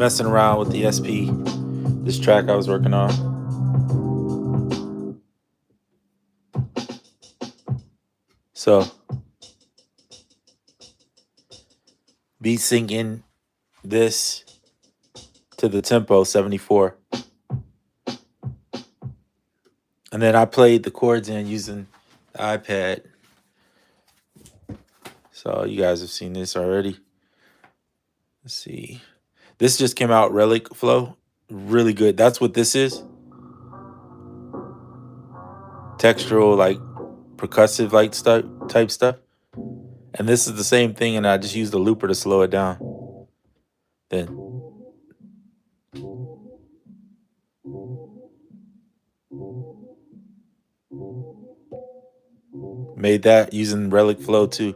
messing around with the SP, this track I was working on. So beat syncing this to the tempo 74. And then I played the chords in using the iPad. So you guys have seen this already. Let's see. This just came out, Relic Flow. Really good. That's what this is. Textural, like percussive like type stuff. And this is the same thing, and I just used the looper to slow it down. Then made that using Relic Flow too.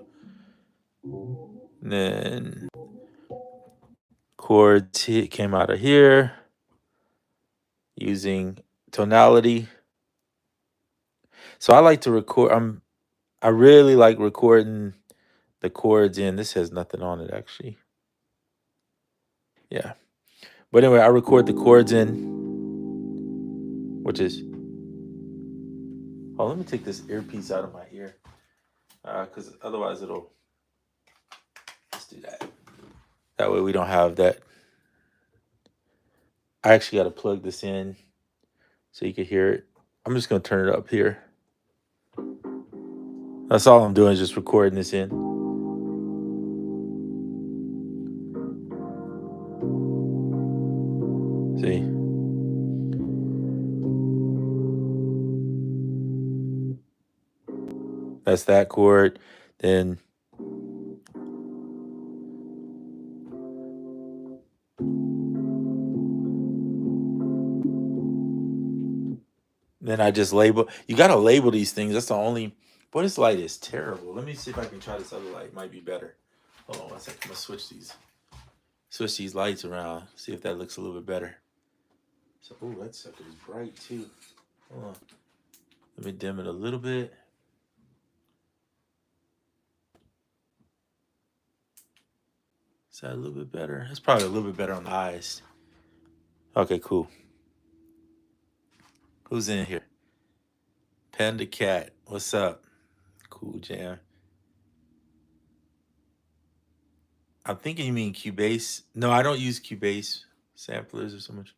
And then chords came out of here using tonality. So I like to record. I really like recording the chords in. This has nothing on it actually. Yeah. But anyway, I record the chords in, which is. Oh, let me take this earpiece out of my ear, because otherwise it'll. Let's do that. That way we don't have that. I actually got to plug this in so you can hear it. I'm just going to turn it up here. That's all I'm doing is just recording this in. See? That's that chord. Then I just label. You got to label these things. That's the only. Boy, this light is terrible. Let me see if I can try this other light. It might be better. Hold on one second. I'm going to switch these lights around. See if that looks a little bit better. So, oh, that sucker is bright too. Hold on. Let me dim it a little bit. Is that a little bit better? It's probably a little bit better on the eyes. Okay, cool. Who's in here? Panda Cat. What's up? Cool jam. I'm thinking you mean Cubase. No, I don't use Cubase samplers or so much.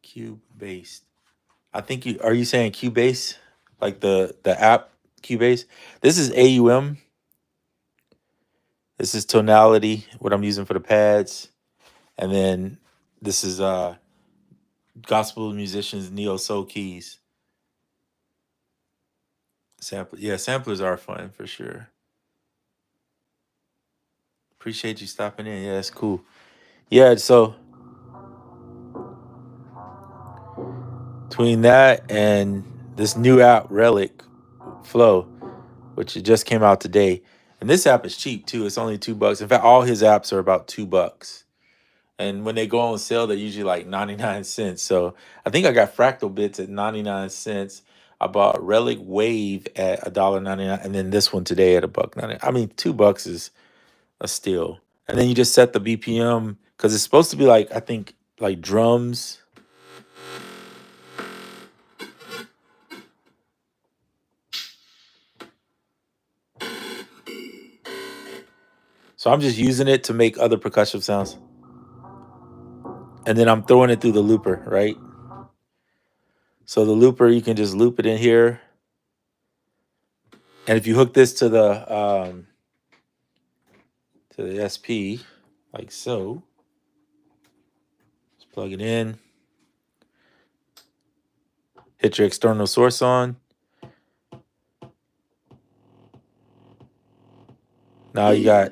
Cubase. I think are you saying Cubase? Like the app Cubase? This is AUM. This is tonality, what I'm using for the pads. And then this is gospel musicians neo soul keys. Samplers are fun for sure. Appreciate you stopping in. Yeah, that's cool. Yeah, so between that and this new app, Relic Flow, which it just came out today. And this app is cheap too. It's only $2. In fact, all his apps are about $2. And when they go on sale, they're usually like 99 cents. So I think I got Fractal Bits at 99 cents. I bought Relic Wave at $1.99, and then this one today at $1.99. I mean, $2 is a steal. And then you just set the BPM because it's supposed to be like, I think, like drums. So I'm just using it to make other percussion sounds. And then I'm throwing it through the looper, right? So the looper, you can just loop it in here. And if you hook this to the SP, like so, just plug it in, hit your external source on. Now you got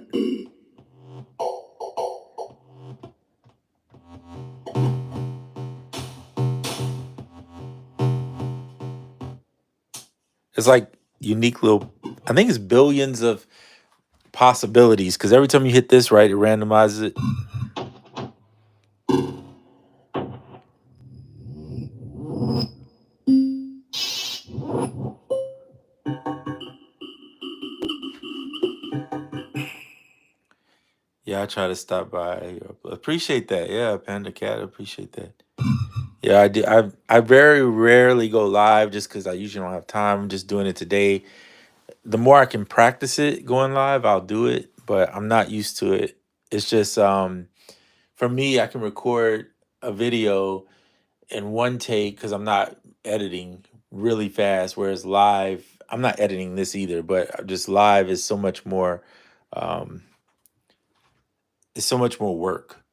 it's like unique little, I think it's billions of possibilities because every time you hit this, right, it randomizes it. Yeah, I try to stop by. Appreciate that. Yeah, Panda Cat, appreciate that. Yeah, I do. I very rarely go live just because I usually don't have time. I'm just doing it today. The more I can practice it going live, I'll do it, but I'm not used to it. It's just for me, I can record a video in one take because I'm not editing really fast. Whereas live, I'm not editing this either, but just live is so much more. Um, it's so much more work,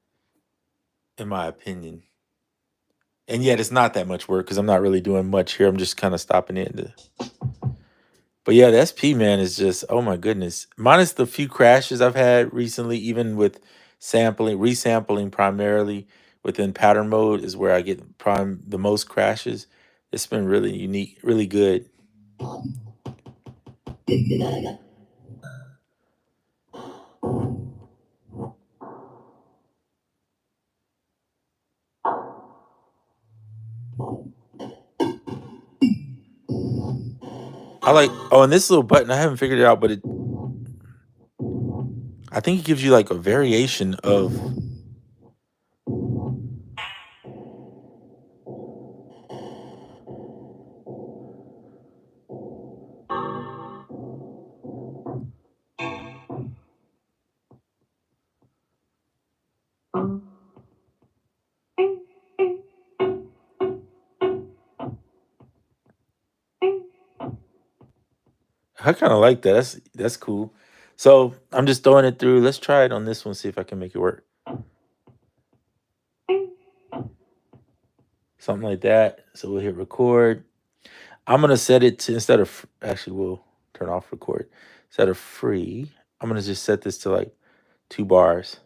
in my opinion. And yet, it's not that much work because I'm not really doing much here. I'm just kind of stopping in to. But yeah, the SP man is just, oh my goodness. Minus the few crashes I've had recently, even with resampling primarily within pattern mode is where I get prime the most crashes. It's been really unique, really good. I like, oh, and this little button, I haven't figured it out, but I think it gives you like a variation of. I kind of like that. That's cool. So I'm just throwing it through. Let's try it on this one, see if I can make it work. Something like that. So we'll hit record. I'm gonna set it to instead of actually we'll turn off record. Instead of free, I'm gonna just set this to like 2 bars.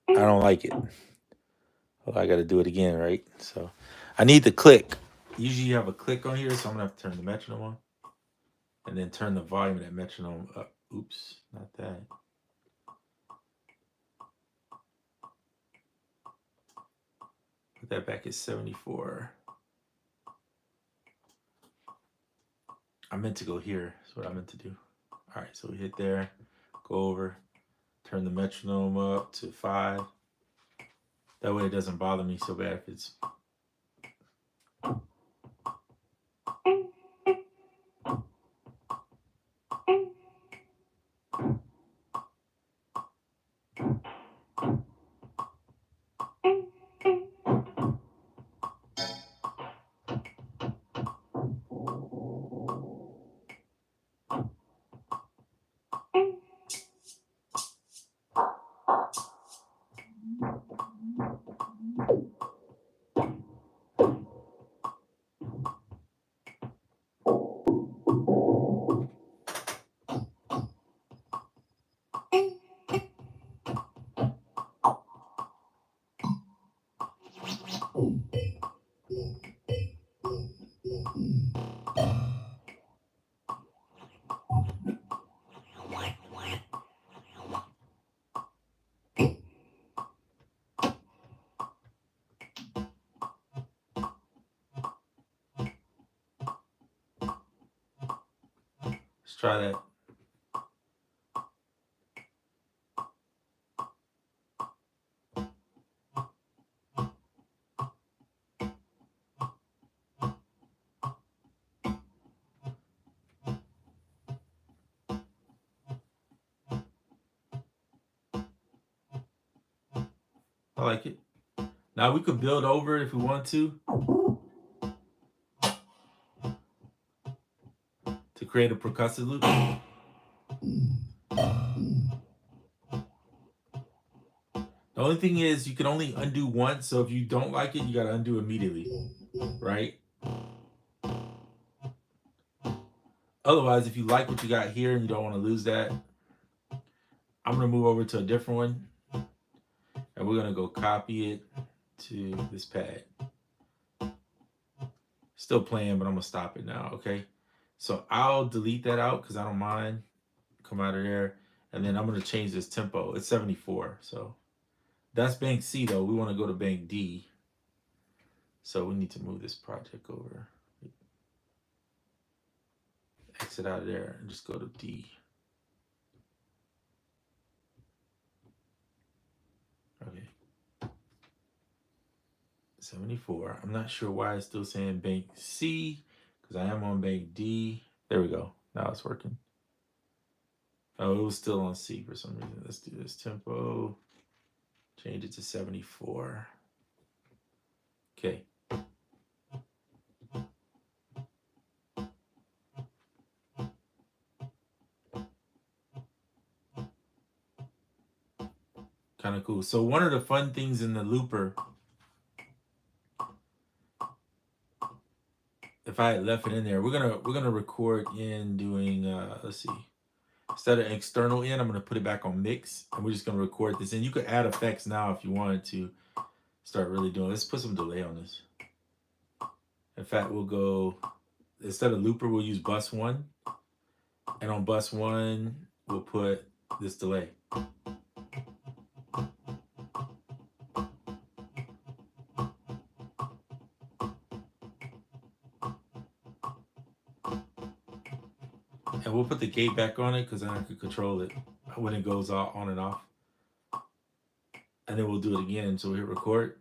I don't like it. Well, I gotta do it again, right? So I need the click. Usually you have a click on here, so I'm gonna have to turn the metronome on. And then turn the volume of that metronome up. Oops, not that. Put that back at 74. I meant to go here. That's what I meant to do. All right, so we hit there, go over, turn the metronome up to 5. That way it doesn't bother me so bad if it's. Let's try that. I like it. Now we could build over it if we want to create a percussive loop. The only thing is you can only undo once, so if you don't like it, you gotta undo immediately, right? Otherwise, if you like what you got here and you don't want to lose that, I'm gonna move over to a different one, and we're gonna go copy it to this pad. Still playing, but I'm gonna stop it now, okay? So I'll delete that out because I don't mind. Come out of there, and then I'm gonna change this tempo. It's 74, so That's bank C though. We want to go to bank D. So we need to move this project over. Exit out of there and just go to D. Okay. 74. I'm not sure why it's still saying bank C because I am on bank D. There we go. Now it's working. Oh, it was still on C for some reason. Let's do this tempo. Change it to 74. Okay. Kind of cool. So one of the fun things in the looper, if I had left it in there, we're gonna record in doing let's see. Instead of external in, I'm gonna put it back on mix, and we're just gonna record this. And you could add effects now if you wanted to start really doing. Let's put some delay on this. In fact, we'll go instead of looper, we'll use bus 1, and on bus 1, we'll put this delay. And we'll put the gate back on it because then I can control it when it goes on and off. And then we'll do it again. So we hit record.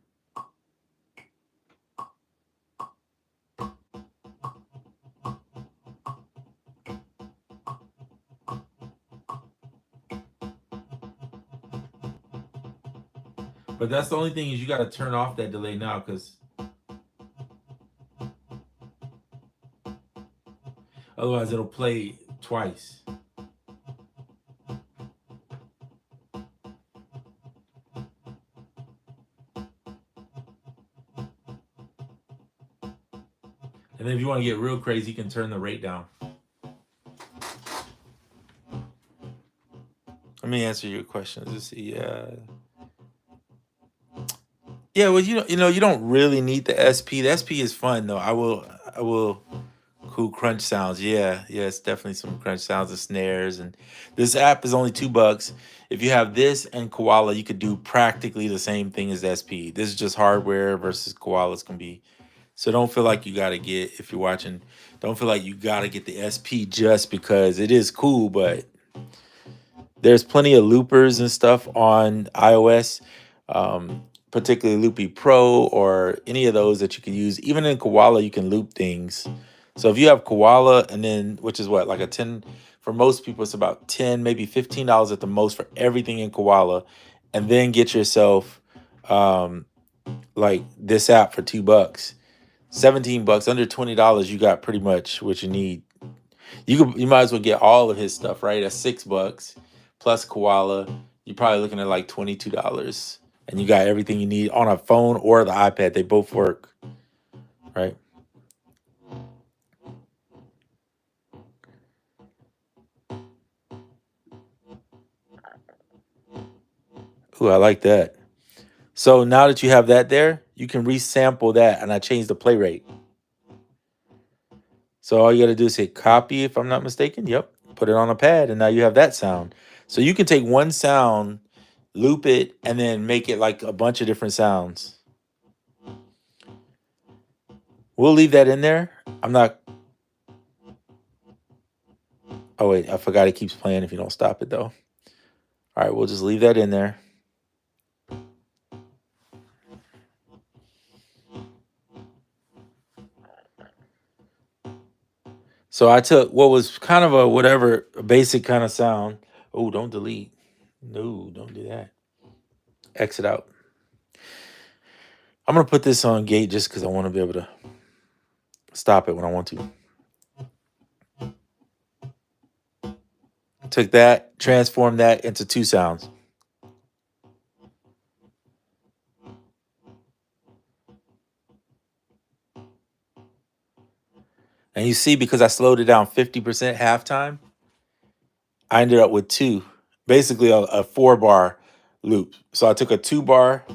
But that's the only thing is you got to turn off that delay now because otherwise it'll play twice. And then if you want to get real crazy, you can turn the rate down. Let me answer your question. Let's see. Yeah, well, you don't really need the SP. The SP is fun though. I will cool crunch sounds. Yeah, it's definitely some crunch sounds and snares. And this app is only $2. If you have this and Koala, you could do practically the same thing as SP. This is just hardware versus Koala's can be. So don't feel like you gotta get, if you're watching, don't feel like you gotta get the SP just because it is cool, but there's plenty of loopers and stuff on iOS, particularly Loopy Pro or any of those that you can use. Even in Koala, you can loop things. So if you have Koala, and then which is what, like a 10 for most people, it's about 10, maybe $15 at the most for everything in Koala, and then get yourself like this app for $2, $17, under $20, you got pretty much what you need. You might as well get all of his stuff, right? At $6 plus Koala, you're probably looking at like $22, and you got everything you need on a phone or the iPad. They both work, right? Ooh, I like that. So now that you have that there, you can resample that, and I changed the play rate. So all you got to do is hit copy, if I'm not mistaken. Yep, put it on a pad, and now you have that sound. So you can take one sound, loop it, and then make it like a bunch of different sounds. We'll leave that in there. I'm not. Oh, wait, I forgot it keeps playing if you don't stop it, though. All right, we'll just leave that in there. So I took what was kind of a basic kind of sound. Oh, don't delete. No, don't do that. Exit out. I'm going to put this on gate just because I want to be able to stop it when I want to. Took that, transformed that into two sounds. And you see, because I slowed it down 50% halftime, I ended up with two, basically a 4-bar loop. So I took a 2-bar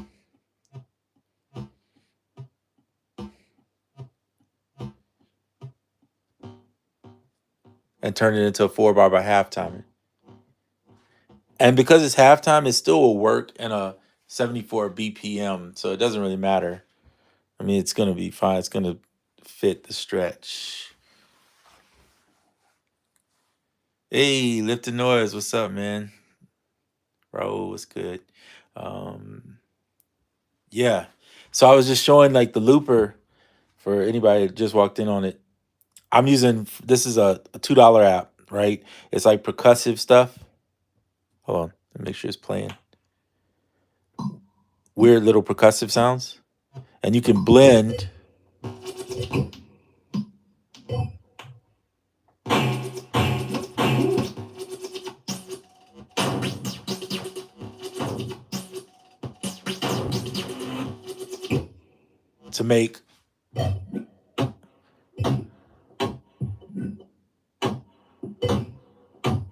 and turned it into a 4-bar by halftime. And because it's halftime, it still will work in a 74 BPM, so it doesn't really matter. I mean, it's gonna be fine. It's gonna fit the stretch. Hey, Lifted Noise, what's up, man? Bro, what's good? Um, yeah. So I was just showing like the looper for anybody that just walked in on it. I'm using this is a $2 app, right? It's like percussive stuff. Hold on, let me make sure it's playing. Weird little percussive sounds, and you can blend. To make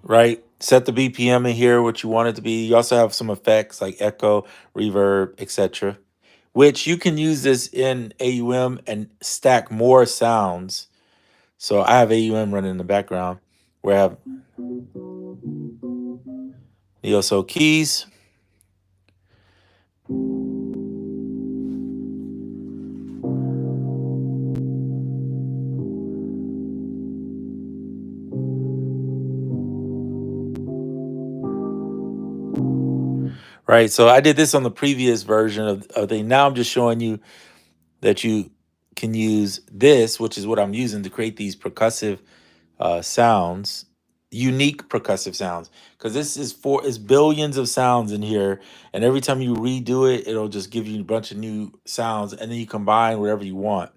right, set the BPM in here what you want it to be. You also have some effects like echo, reverb, etc., which you can use this in AUM and stack more sounds. So I have AUM running in the background where I have neo-soul keys. Right, so I did this on the previous version of the. Now I'm just showing you that you can use this, which is what I'm using to create these percussive sounds, unique percussive sounds, because this is billions of sounds in here, and every time you redo it, it'll just give you a bunch of new sounds, and then you combine whatever you want.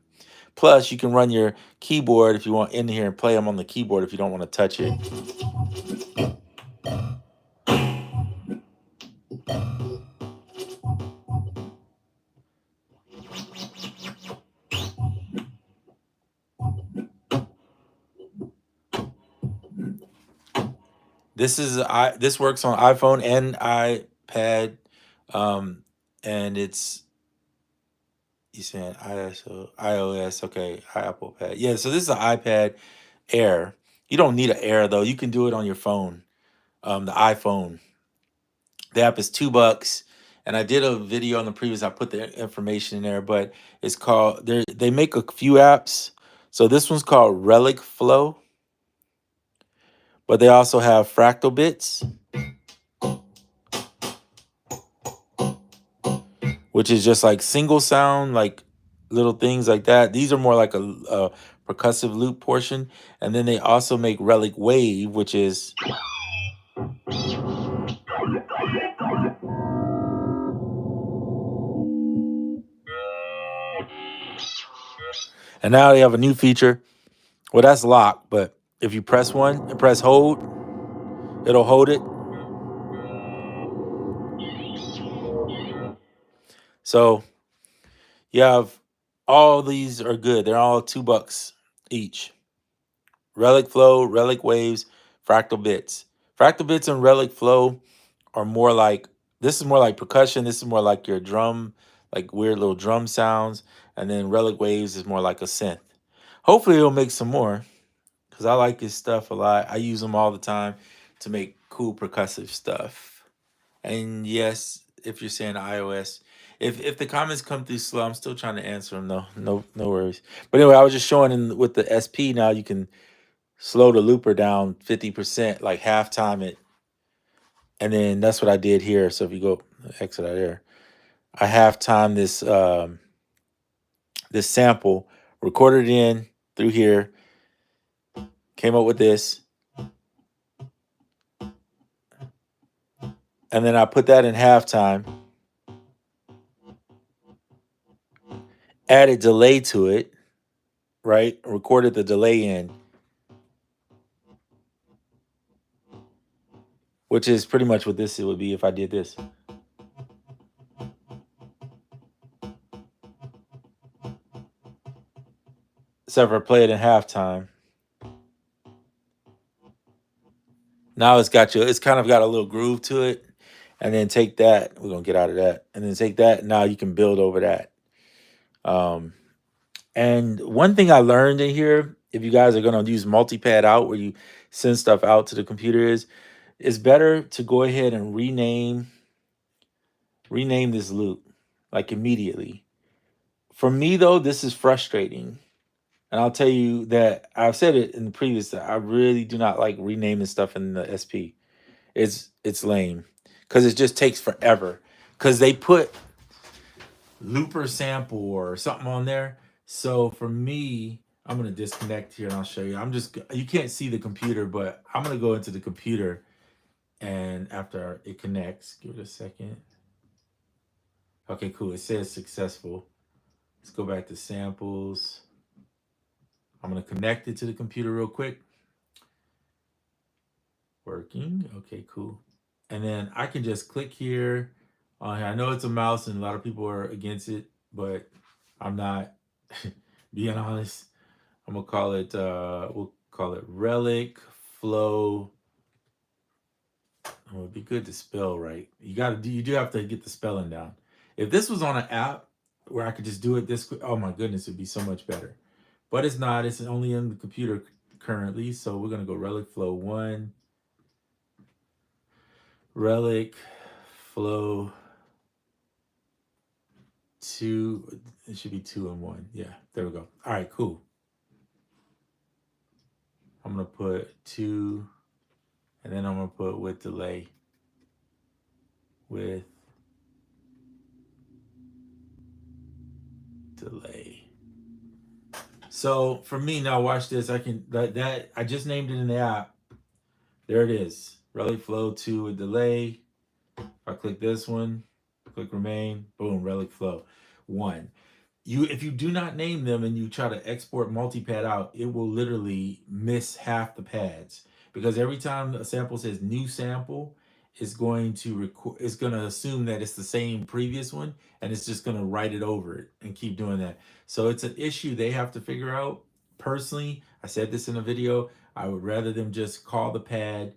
Plus, you can run your keyboard if you want in here and play them on the keyboard if you don't want to touch it. This works on iPhone and iPad, um, and it's you saying iOS, okay, Apple Pad. Yeah, so this is an iPad Air. You don't need an Air though. You can do it on your phone, the iPhone. The app is $2, and I did a video on the previous. I put the information in there, but it's called. They make a few apps. So this one's called Relic Flow, but they also have Fractal Bits, which is just like single sound, like little things like that. These are more like a percussive loop portion. And then they also make Relic Wave, which is and now they have a new feature. Well, that's locked, but if you press one and press hold, it'll hold it. So you have all these are good. They're all $2 each. Relic Flow, Relic Waves, Fractal Bits. Fractal Bits and Relic Flow are more like this is more like percussion. This is more like your drum, like weird little drum sounds. And then Relic Waves is more like a synth. Hopefully it'll make some more because I like his stuff a lot. I use them all the time to make cool percussive stuff. And yes, if you're saying iOS, if the comments come through slow, I'm still trying to answer them though. No worries. But anyway, I was just showing with the SP now you can slow the looper down 50%, like half time it. And then that's what I did here. So if you go exit out there, I half time this sample, recorded it in through here, came up with this, and then I put that in halftime, added delay to it, right? Recorded the delay in, which is pretty much what this would be if I did this. Except for play it in halftime. Now it's kind of got a little groove to it. And then take that, we're gonna get out of that. And then take that, now you can build over that. And one thing I learned in here, if you guys are gonna use multi-pad out where you send stuff out to the computer is better to go ahead and rename Rename this loop like immediately. For me though, this is frustrating. And I'll tell you that I've said it in the previous that I really do not like renaming stuff in the SP. It's lame because it just takes forever. Because they put looper sample or something on there. So for me, I'm gonna disconnect here and I'll show you. You can't see the computer, but I'm gonna go into the computer and after it connects, give it a second. Okay, cool. It says successful. Let's go back to samples. I'm gonna connect it to the computer real quick. Working. Okay, cool. And then I can just click here on here. I know it's a mouse and a lot of people are against it, but I'm not. Being honest, I'm gonna call it we'll call it relic flow. Oh, it'd be good to spell right. You do have to get the spelling down. If this was on an app where I could just do it this quick, oh my goodness, it'd be so much better. But it's not, it's only in the computer currently. So we're gonna go relic flow 1, relic flow 2. It should be 2 and 1. Yeah, there we go. All right, cool. I'm gonna put 2 and then I'm gonna put with delay. With delay. So for me now, watch this. I can that I just named it in the app. There it is. Relic flow 2 with delay. If I click this one, click remain, boom, relic flow 1. If you do not name them and you try to export multipad out, it will literally miss half the pads because every time a sample says new sample, it's going to it's going to assume that it's the same previous one and it's just going to write it over it and keep doing that. So it's an issue they have to figure out. Personally, I said this in a video, I would rather them just call the pad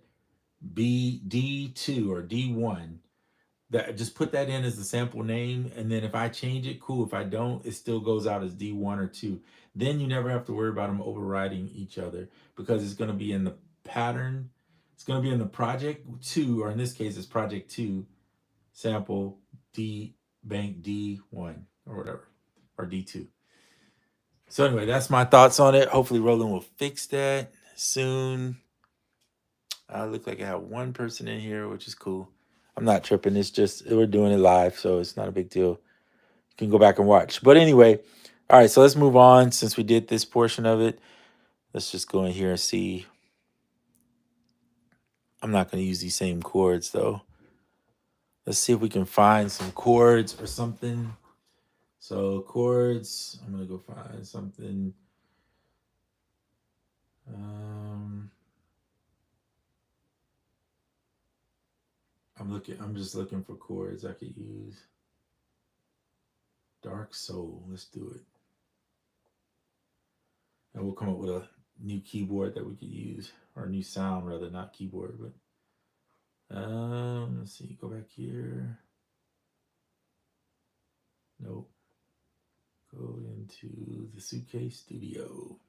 D2 or D1, that just put that in as the sample name, and then if I change it, cool. If I don't, it still goes out as D1 or 2. Then you never have to worry about them overriding each other because it's going to be in the pattern. It's going to be in the project 2, or in this case it's project 2 sample D bank D1 or whatever, or D2. So anyway, that's my thoughts on it. Hopefully Roland will fix that soon. I look like I have one person in here, which is cool. I'm not tripping. It's just we're doing it live, so it's not a big deal. You can go back and watch. But anyway, all right, so let's move on since we did this portion of it. Let's just go in here and see. I'm not going to use these same chords though. Let's see if we can find some chords or something. So chords, I'm going to go find something. I'm just looking for chords I could use. Dark Soul, let's do it. And we'll come up with a new keyboard that we could use, or a new sound rather, not keyboard, but let's see, go back here. Nope. Go into the Suitcase Studio.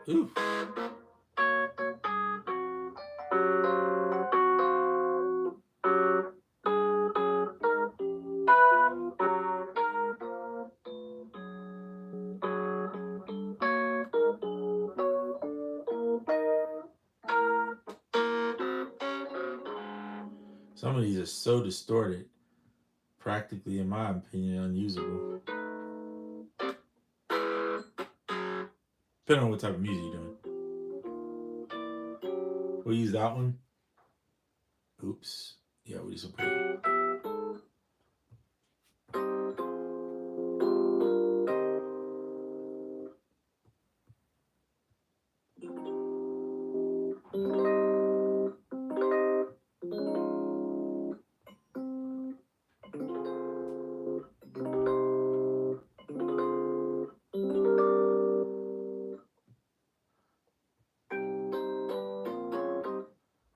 Ooh. Some of these are so distorted, practically, in my opinion, unusable. Depending on what type of music you're doing. We'll use that one. Oops. Yeah, we'll just put it.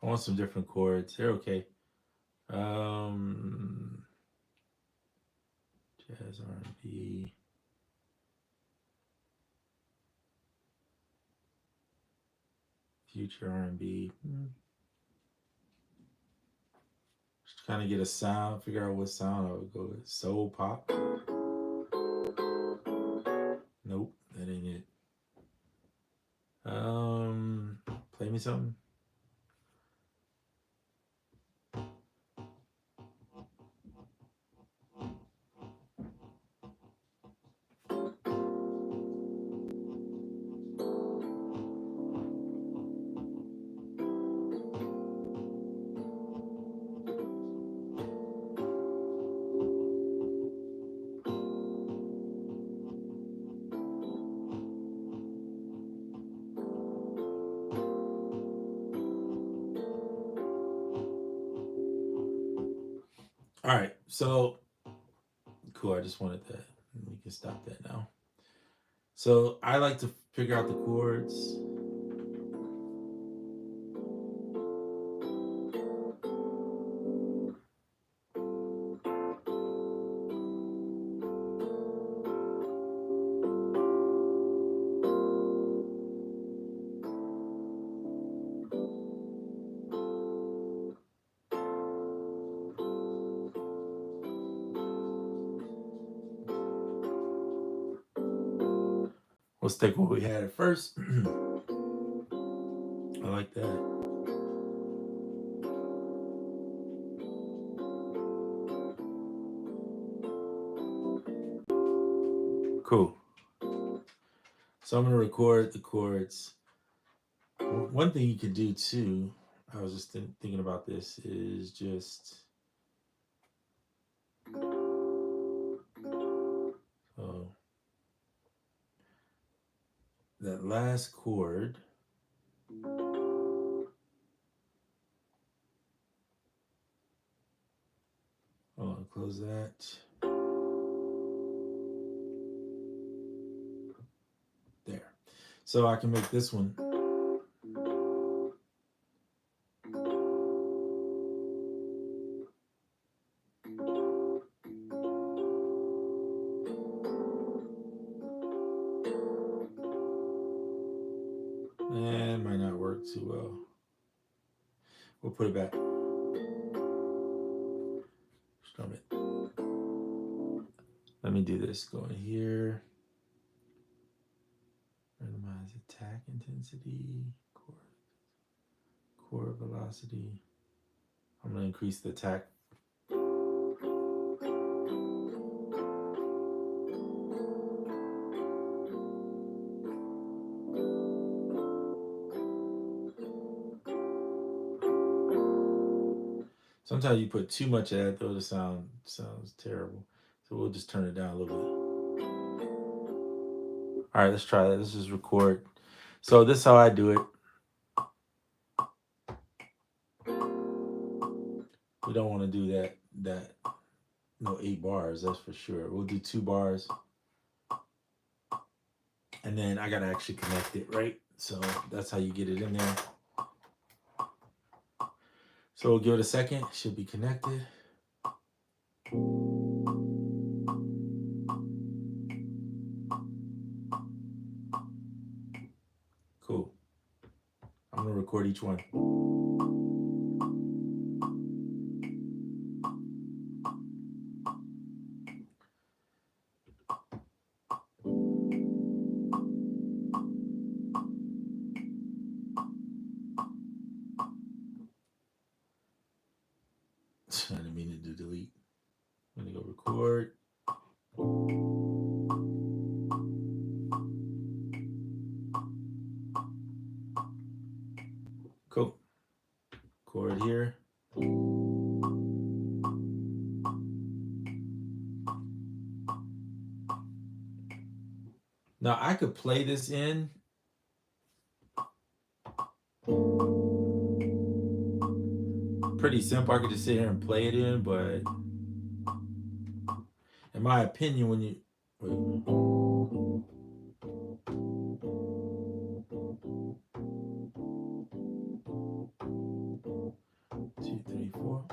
I want some different chords. They're okay. Jazz, R&B. future R&B. Just kind of get a sound, figure out what sound I would go with. Soul pop. Nope, that ain't it. Play me something. All right, so cool. I just wanted that. We can stop that now. So I like to figure out the chords. We'll stick with what we had at first. I like that. Cool. So I'm going to record the chords. One thing you could do too, I was just thinking about this, is just that last chord. Hold on, close that. There. So I can make this one. And might not work too well. We'll put it back. Strum it. Let me do this. Go in here. Randomize attack intensity. Chord velocity. I'm going to increase the attack. Sometimes you put too much of that, though, the sound sounds terrible. So we'll just turn it down a little bit. All right, let's try that. Let's just record. So this is how I do it. We don't want to do that no 8 bars, that's for sure. We'll do 2 bars. And then I gotta actually connect it, right? So that's how you get it in there. So we'll give it a second. It should be connected. Cool. I'm gonna record each one. I didn't mean to do delete. I'm gonna go record. Cool. Chord here. Now I could play this in. Pretty simple. I could just sit here and play it in, but in my opinion, when you wait. 2, 3, 4.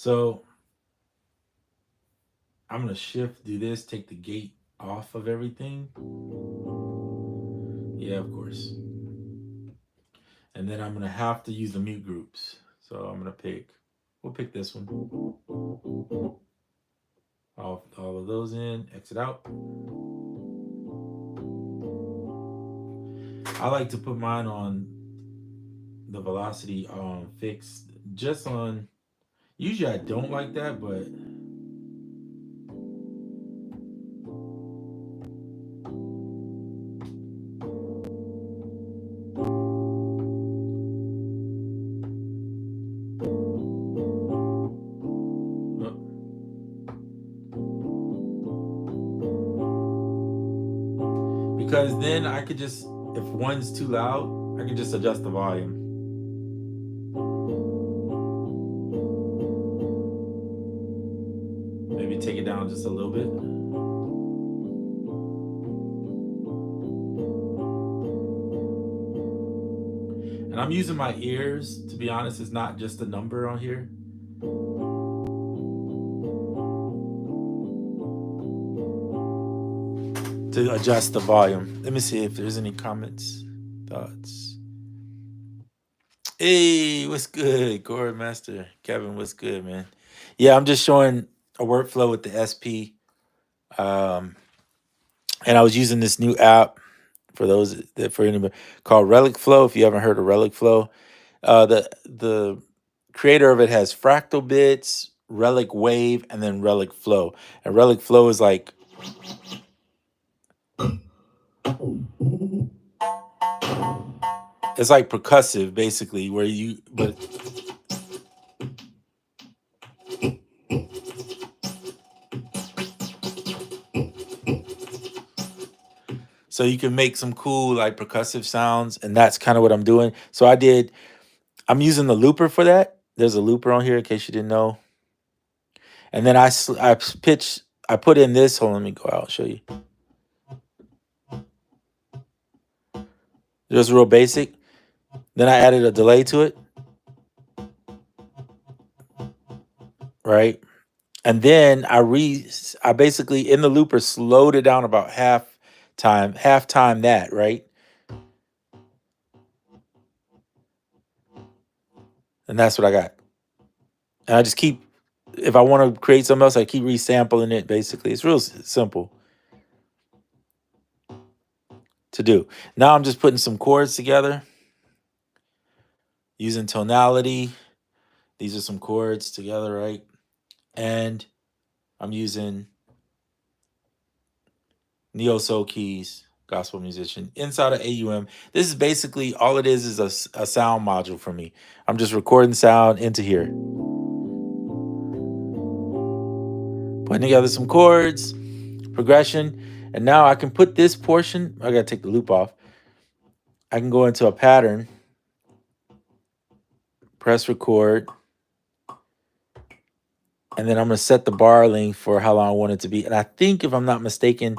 So I'm gonna shift, do this, take the gate off of everything. Yeah, of course. And then I'm gonna have to use the mute groups. So I'm gonna we'll pick this one. All of those in, exit out. I like to put mine on the velocity fixed, just on, usually I don't like that, but because then I could just, if one's too loud, I can just adjust the volume. Maybe take it down just a little bit. And I'm using my ears, to be honest. It's not just a number on here. To adjust the volume. Let me see if there's any comments, thoughts. Hey, what's good? Chord Master. Kevin, what's good, man? Yeah, I'm just showing a workflow with the SP. And I was using this new app for anybody called Relic Flow. If you haven't heard of Relic Flow, the creator of it has Fractal Bits, Relic Wave, and then Relic Flow. And Relic Flow is like, it's like percussive, basically, so you can make some cool like percussive sounds, and that's kind of what I'm doing. So I'm using the looper for that. There's a looper on here in case you didn't know. And then I put in this. Hold on, let me go out and show you. Just real basic. Then I added a delay to it. Right? And then I basically in the looper slowed it down about half time that, right? And that's what I got. And I just keep, if I want to create something else, I keep resampling it, basically. It's real simple to do. Now I'm just putting some chords together using tonality. These are some chords together, right? And I'm using neo soul keys, gospel musician, inside of AUM. This is basically, all it is a sound module for me. I'm just recording sound into here. Putting together some chords, progression, and now I can put this portion, I gotta take the loop off. I can go into a pattern, press record, and then I'm gonna set the bar length for how long I want it to be. And I think, if I'm not mistaken,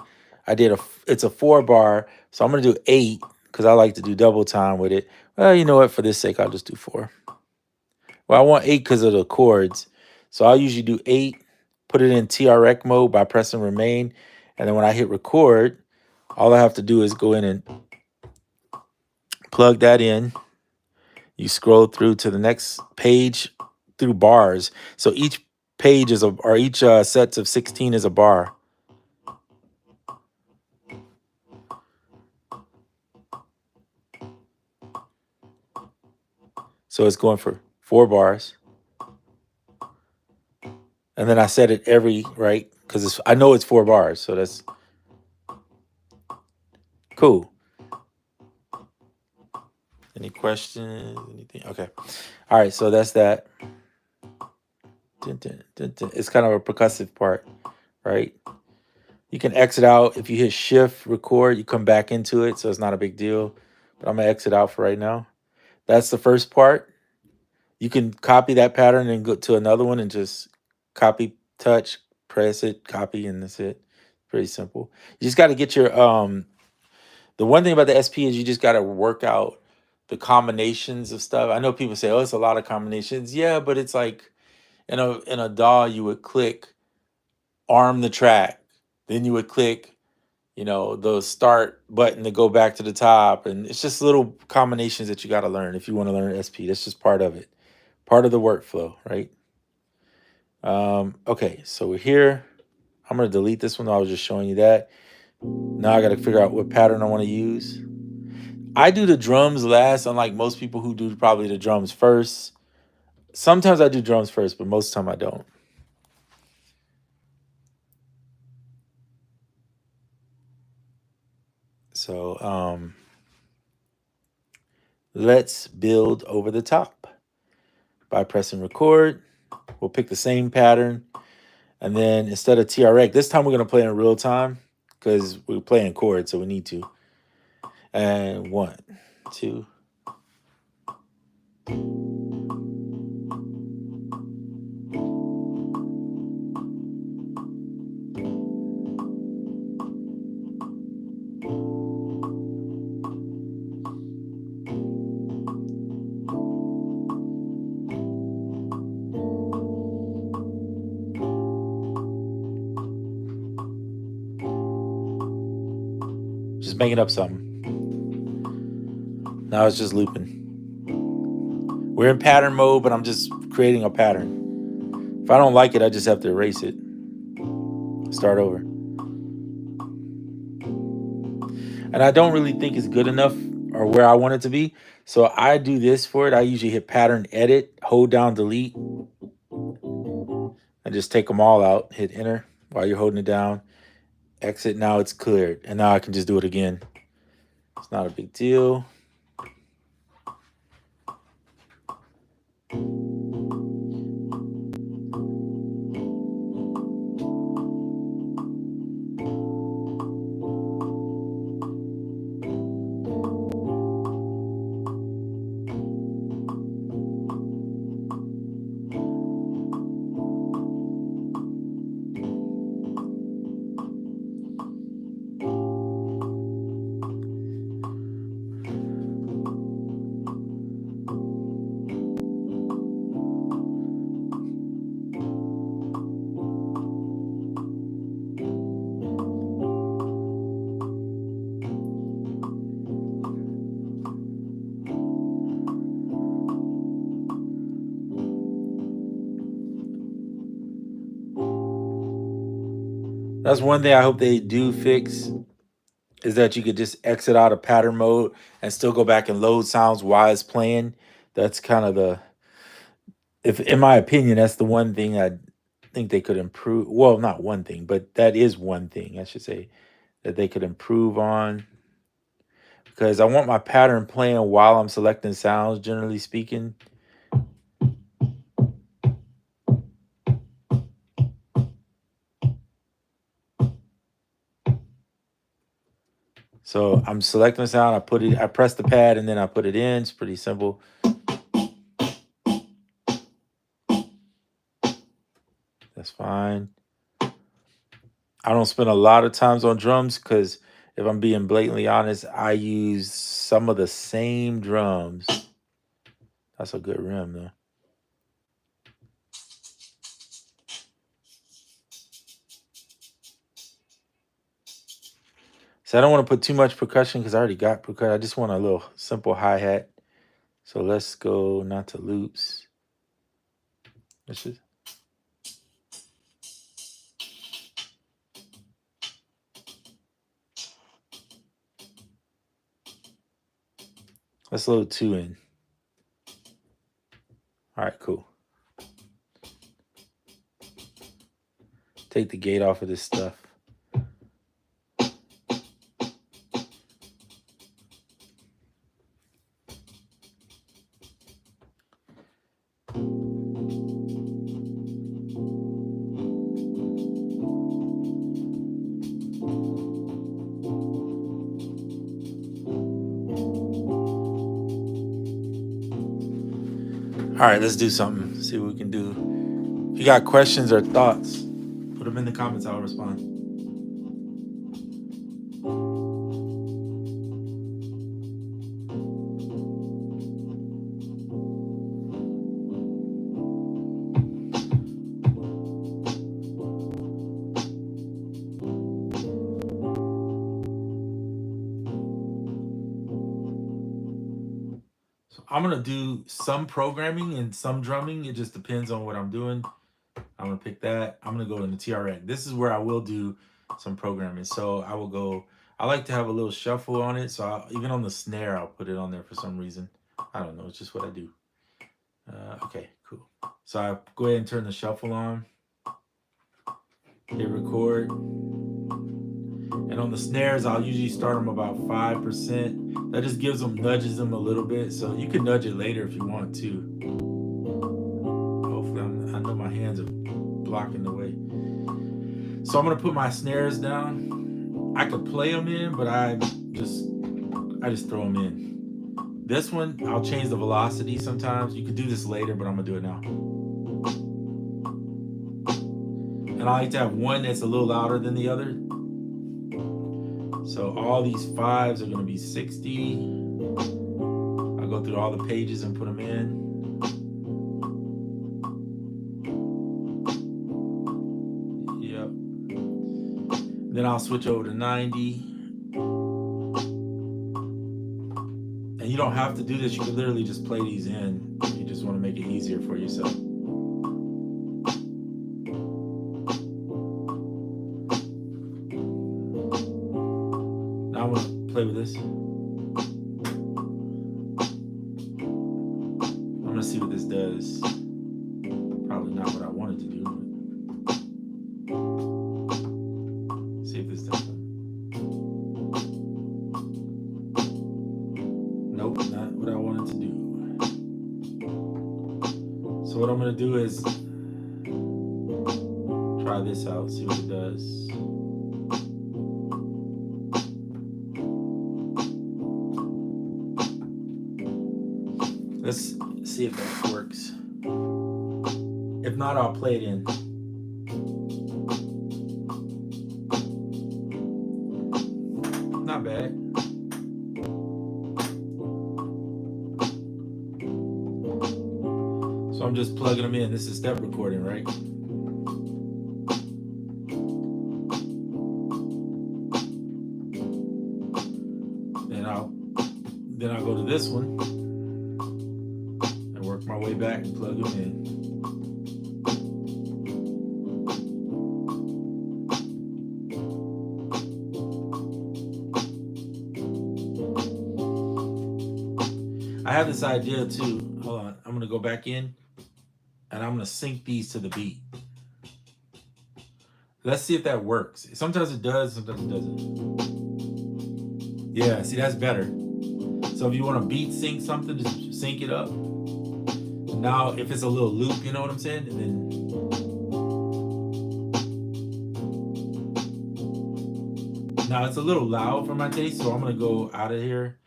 it's a 4-bar, so I'm gonna do 8 because I like to do double time with it. Well, you know what? For this sake, I'll just do 4. Well, I want 8 because of the chords, so I'll usually do 8. Put it in TRX mode by pressing remain, and then when I hit record, all I have to do is go in and plug that in. You scroll through to the next page through bars. So each page each sets of 16 is a bar. So it's going for 4 bars. And then I set it right? Because I know it's 4 bars, so that's cool. Any questions? Anything? Okay. All right, so that's that. It's kind of a percussive part, right? You can exit out. If you hit shift, record, you come back into it, so it's not a big deal. But I'm going to exit out for right now. That's the first part. You can copy that pattern and go to another one and just copy, touch, press it, copy, and that's it. Pretty simple. You just got to get your the one thing about the SP is you just got to work out the combinations of stuff. I know people say, "Oh, it's a lot of combinations." Yeah, but it's like in a DAW, you would click arm the track, then you would click, the start button to go back to the top, and it's just little combinations that you got to learn if you want to learn SP. That's just part of it, part of the workflow, right? Okay, so we're here. I'm gonna delete this one. I was just showing you that. Now I got to figure out what pattern I want to use. I do the drums last, unlike most people who do probably the drums first. Sometimes I do drums first, but most of the time I don't. So let's build over the top by pressing record. We'll pick the same pattern. And then instead of TRX, this time we're going to play in real time because we're playing chords, so we need to. And 1, 2. Just making up something. Now it's just looping. We're in pattern mode, but I'm just creating a pattern. If I don't like it, I just have to erase it. Start over. And I don't really think it's good enough or where I want it to be. So I do this for it. I usually hit pattern edit, hold down delete, and just take them all out. Hit enter while you're holding it down. Exit. Now it's cleared. And now I can just do it again. It's not a big deal. That's one thing I hope they do fix, is that you could just exit out of pattern mode and still go back and load sounds while it's playing. That's kind of if in my opinion, that's the one thing I think they could improve. Well, not one thing, but that is one thing I should say that they could improve on, because I want my pattern playing while I'm selecting sounds, generally speaking. So I'm selecting the sound, I press the pad, and then I put it in. It's pretty simple. That's fine. I don't spend a lot of times on drums because if I'm being blatantly honest, I use some of the same drums. That's a good rim, though. So I don't want to put too much percussion because I already got percussion. I just want a little simple hi-hat. So let's go not to loops. Let's load 2 in. All right, cool. Take the gate off of this stuff. All right, let's do something. See what we can do. If you got questions or thoughts, put them in the comments. I'll respond. I'm gonna do some programming and some drumming. It just depends on what I'm doing. I'm gonna pick that. I'm gonna go in the TRX. This is where I will do some programming. So I will go. I like to have a little shuffle on it. So even on the snare, I'll put it on there for some reason. I don't know. It's just what I do. Okay, cool. So I go ahead and turn the shuffle on. Hit record. And on the snares, I'll usually start them about 5%. That just gives them, nudges them a little bit. So you can nudge it later if you want to. Hopefully, I know my hands are blocking the way. So I'm gonna put my snares down. I could play them in, but I just throw them in. This one, I'll change the velocity sometimes. You could do this later, but I'm gonna do it now. And I like to have one that's a little louder than the other. So all these 5s are going to be 60. I'll go through all the pages and put them in. Yep. Then I'll switch over to 90. And you don't have to do this. You can literally just play these in if you just want to make it easier for yourself. Now I'm going to play with this. I'm going to see what this does. Probably not what I wanted to do. But see if this does something. Nope, not what I wanted to do. So what I'm going to do is try this out, see what it does. Let's see if that works. If not, I'll play it in. Not bad. So I'm just plugging them in. This is step recording, right? Then I'll go to this one. Work my way back and plug them in. I have this idea too. Hold on. I'm going to go back in and I'm going to sync these to the beat. Let's see if that works. Sometimes it does, sometimes it doesn't. Yeah, see, that's better. So if you want to beat sync something, just sync it up. Now, if it's a little loop, you know what I'm saying? And then now it's a little loud for my taste, so I'm gonna go out of here.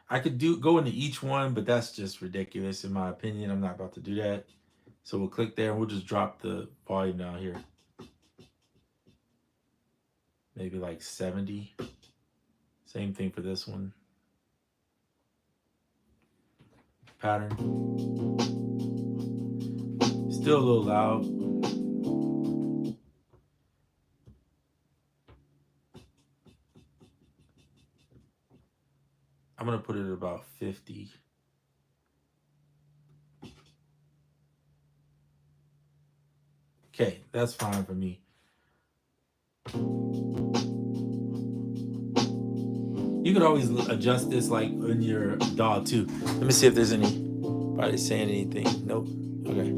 I could go into each one, but that's just ridiculous in my opinion. I'm not about to do that. So we'll click there and we'll just drop the volume down here. Maybe like 70. Same thing for this one. Pattern. Still a little loud. I'm going to put it at about 50. Okay, that's fine for me. You could always adjust this like in your DAW too. Let me see if there's anybody saying anything. Nope. Okay.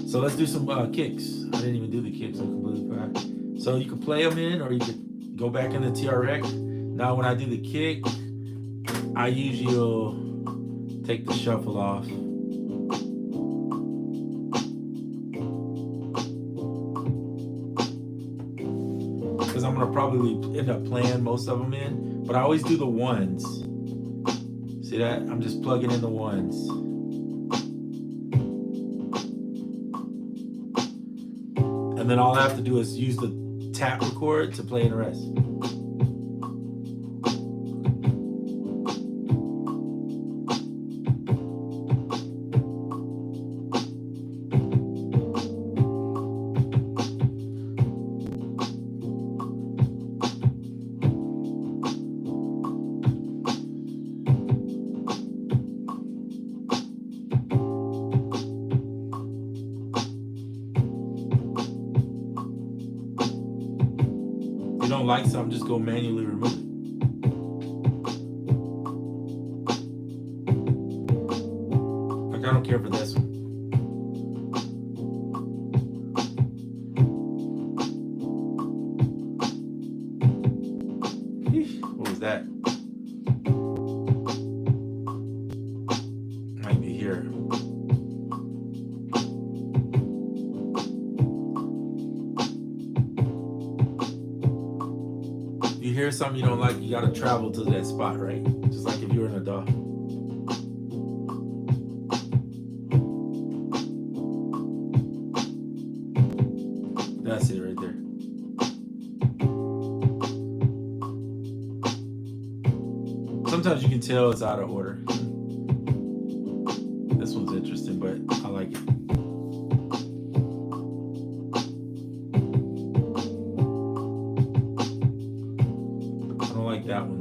So let's do some kicks. I didn't even do the kicks. I completely forgot. So you can play them in, or you could go back in the TRX. Now when I do the kick, I usually will take the shuffle off. Because I'm gonna probably end up playing most of them in, but I always do the ones. See that? I'm just plugging in the ones. And then all I have to do is use the tap record to play in the rest. don't like something, just go manually remove it. Like, I don't care for this one. What was that? Might be here. You hear something you don't like, you gotta travel to that spot, right? Just like if you're in a DAW. That's it right there. Sometimes you can tell it's out of order. This one's interesting, but I like it. I don't like that one.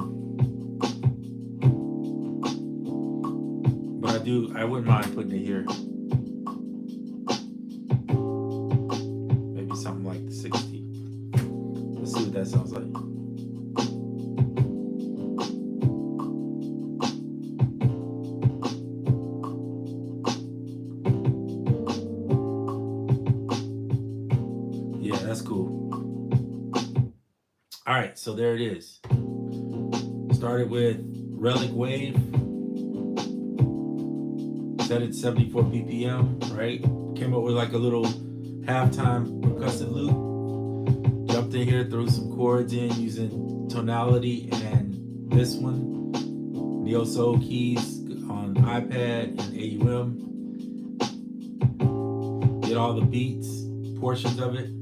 But I wouldn't mind putting it here. Maybe something like the 60. Let's see what that sounds like. Yeah, that's cool. All right, so there it is. Started with Relic Wave. Set it 74 BPM, right? Came up with like a little halftime percussive loop. Jumped in here, threw some chords in using tonality and this one, Neo Soul keys on iPad and AUM. Did all the beats, portions of it.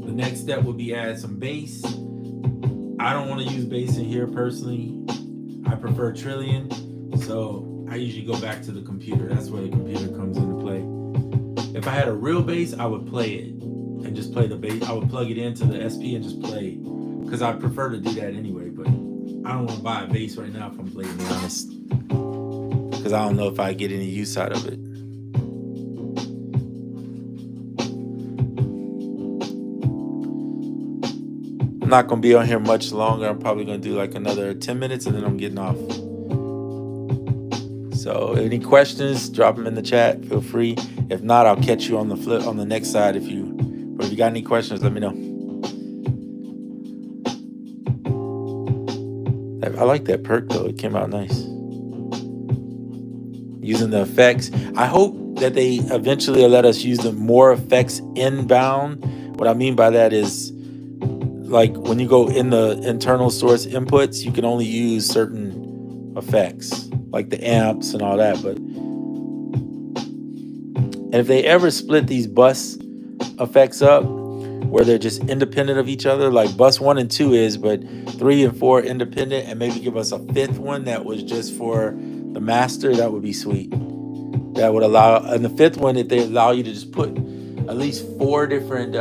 The next step would be add some bass. I don't want to use bass in here personally. I prefer Trillion, so I usually go back to the computer. That's where the computer comes into play. If I had a real bass, I would play it and just play the bass. I would plug it into the SP and just play, because I prefer to do that anyway. But I don't want to buy a bass right now, if I'm blatantly honest, because I don't know if I get any use out of it. I'm not going to be on here much longer. I'm probably going to do like another 10 minutes and then I'm getting off. So any questions, drop them in the chat. Feel free. If not, I'll catch you on the next side. But if you got any questions, let me know. I like that perk though. It came out nice. Using the effects. I hope that they eventually let us use the more effects inbound. What I mean by that is, like when you go in the internal source inputs, you can only use certain effects, like the amps and all that. And if they ever split these bus effects up, where they're just independent of each other, like bus 1 and 2 is, but 3 and 4 independent, and maybe give us a 5th one that was just for the master, that would be sweet. That would allow, and the 5th one, if they allow you to just put at least 4 different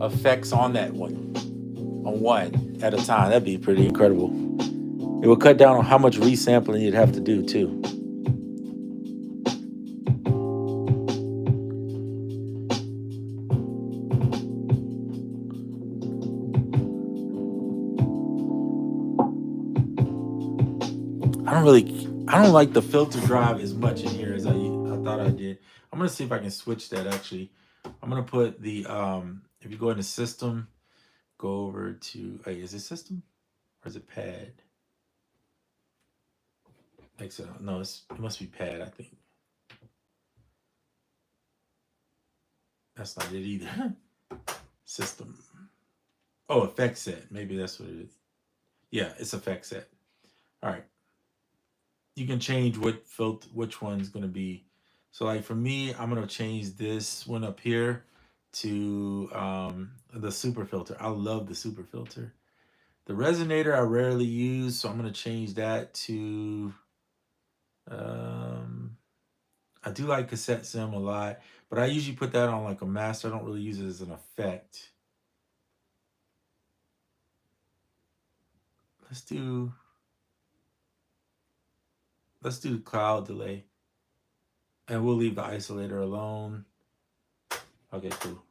effects on that one at a time, that'd be pretty incredible. It would cut down on how much resampling you'd have to do too. I don't like the filter drive as much in here as I thought I did. I'm gonna see if I can switch that actually. I'm gonna put the if you go into system, go over to is it system or is it pad? No, it must be pad, I think. That's not it either. System. Oh, effect set. Maybe that's what it is. Yeah, it's effect set. All right. You can change which one's going to be. So like for me, I'm going to change this one up here to the super filter. I love the super filter. The resonator I rarely use, so I'm going to change that to I do like cassette sim a lot, but I usually put that on like a master. I don't really use it as an effect. Let's do cloud delay. And we'll leave the isolator alone. Okay, cool.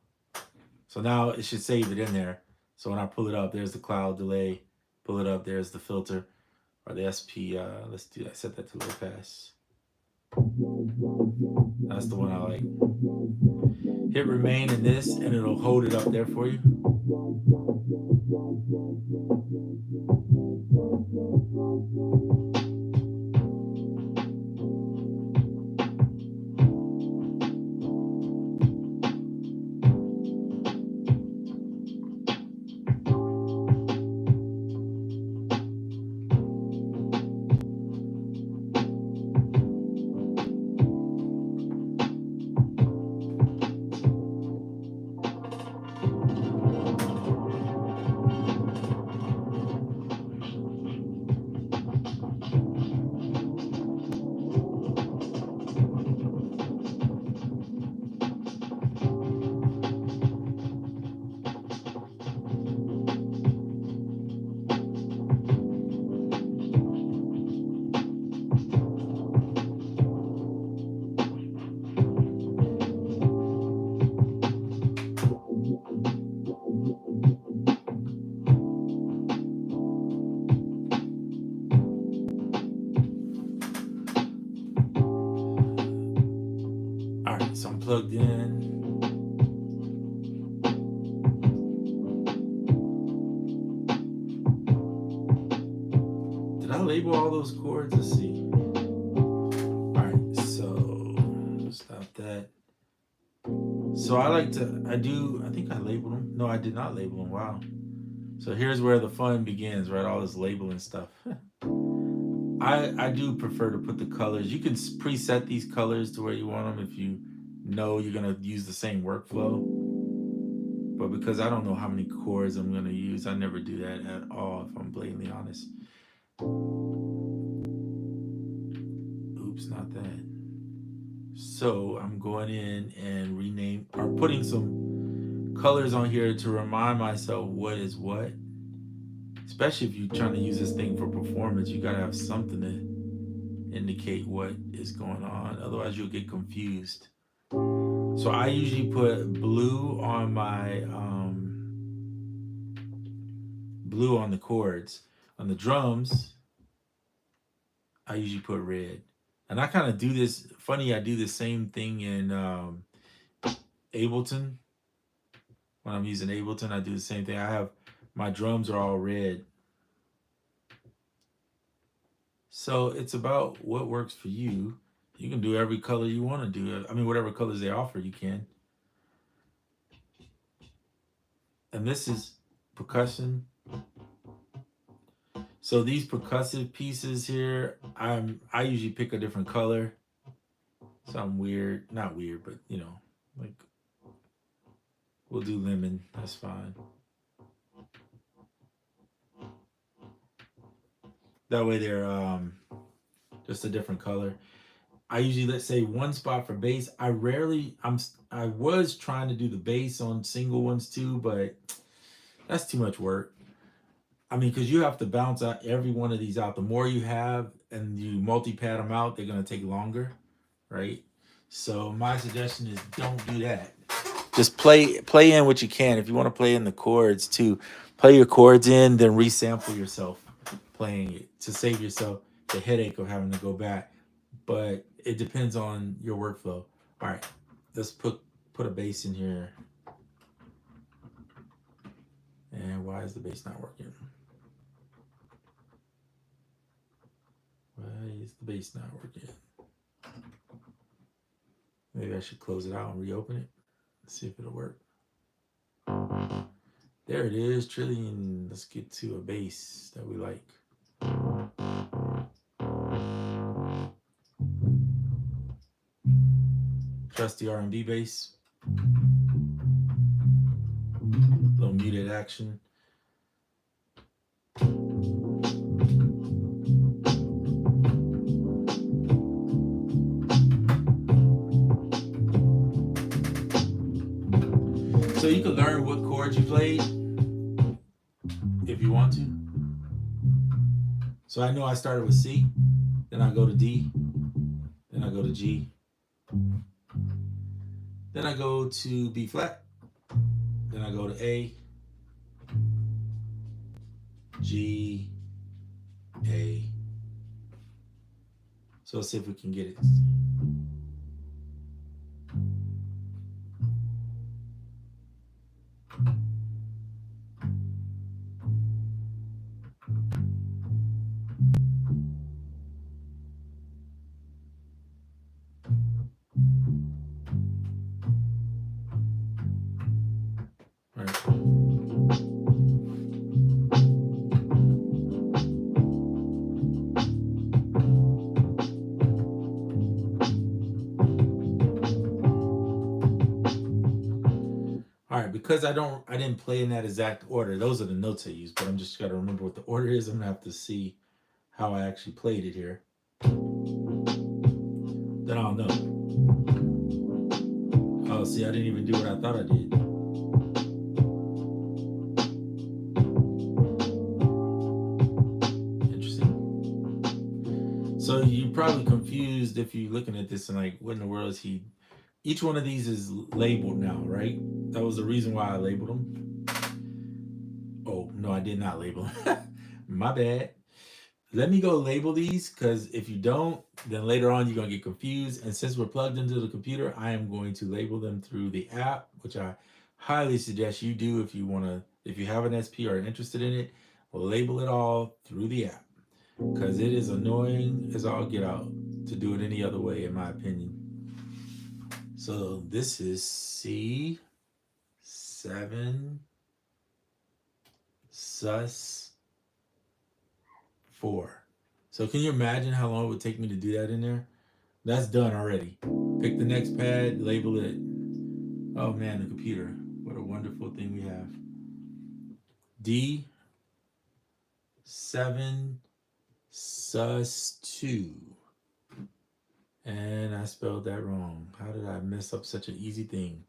So now it should save it in there. So when I pull it up, there's the cloud delay. Pull it up, there's the filter or the SP. Let's do that. Set that to low pass. That's the one I like. Hit remain in this, and it'll hold it up there for you. All right, so I'm plugged in. Did I label all those chords? Let's see. All right, so stop that. So I think I labeled them. No, I did not label them. Wow. So here's where the fun begins, right? All this labeling stuff. I do prefer to put the colors. You can preset these colors to where you want them if you know you're going to use the same workflow. But because I don't know how many chords I'm going to use, I never do that at all, if I'm blatantly honest. Oops, not that. So I'm going in and putting some colors on here to remind myself what is what. Especially if you're trying to use this thing for performance, you got to have something to indicate what is going on. Otherwise, you'll get confused. So I usually put blue on my blue on the chords. On the drums, I usually put red. And I kind of do this. Funny, I do the same thing in Ableton. When I'm using Ableton, I do the same thing. I have my drums are all red. So it's about what works for you. You can do every color you want to do. I mean, whatever colors they offer, you can. And this is percussion. So these percussive pieces here, I usually pick a different color. Something weird, not weird, but you know, like we'll do lemon. That's fine. That way they're just a different color. I usually, let's say, one spot for bass. I was trying to do the bass on single ones too, but that's too much work. I mean, because you have to bounce out every one of these out. The more you have and you multi-pad them out, they're going to take longer, right? So my suggestion is don't do that. Just play in what you can. If you want to play in the chords too, play your chords in, then resample yourself playing it to save yourself the headache of having to go back. But it depends on your workflow. All right, let's put a bass in here. And why is the bass not working? Why is the bass not working? Maybe I should close it out and reopen it. Let's see if it'll work. There it is, trillion. Let's get to a bass that we like. Trusty R&B bass. Little muted action. So you can learn what chords you played if you want to. So I know I started with C, then I go to D, then I go to G, then I go to B flat, then I go to A, G, A. So let's see if we can get it. All right. All right, because I didn't play in that exact order. Those are the notes I use, but I'm just got to remember what the order is. I'm gonna have to see how I actually played it here. Then I'll know. Oh, see, I didn't even do what I thought I did. Interesting. So you're probably confused if you're looking at this and like, what in the world is he? Each one of these is labeled now, right? That was the reason why I labeled them. Oh, no, I did not label them. My bad. Let me go label these, because if you don't, then later on you're going to get confused. And since we're plugged into the computer, I am going to label them through the app, which I highly suggest you do if you want to, if you have an SP or are interested in it, label it all through the app, because it is annoying as all get out to do it any other way, in my opinion. So this is C7 sus 4. So can you imagine how long it would take me to do that in there? That's done already. Pick the next pad, label it. Oh man, the computer. What a wonderful thing we have. D7 sus 2. And I spelled that wrong. How did I mess up such an easy thing?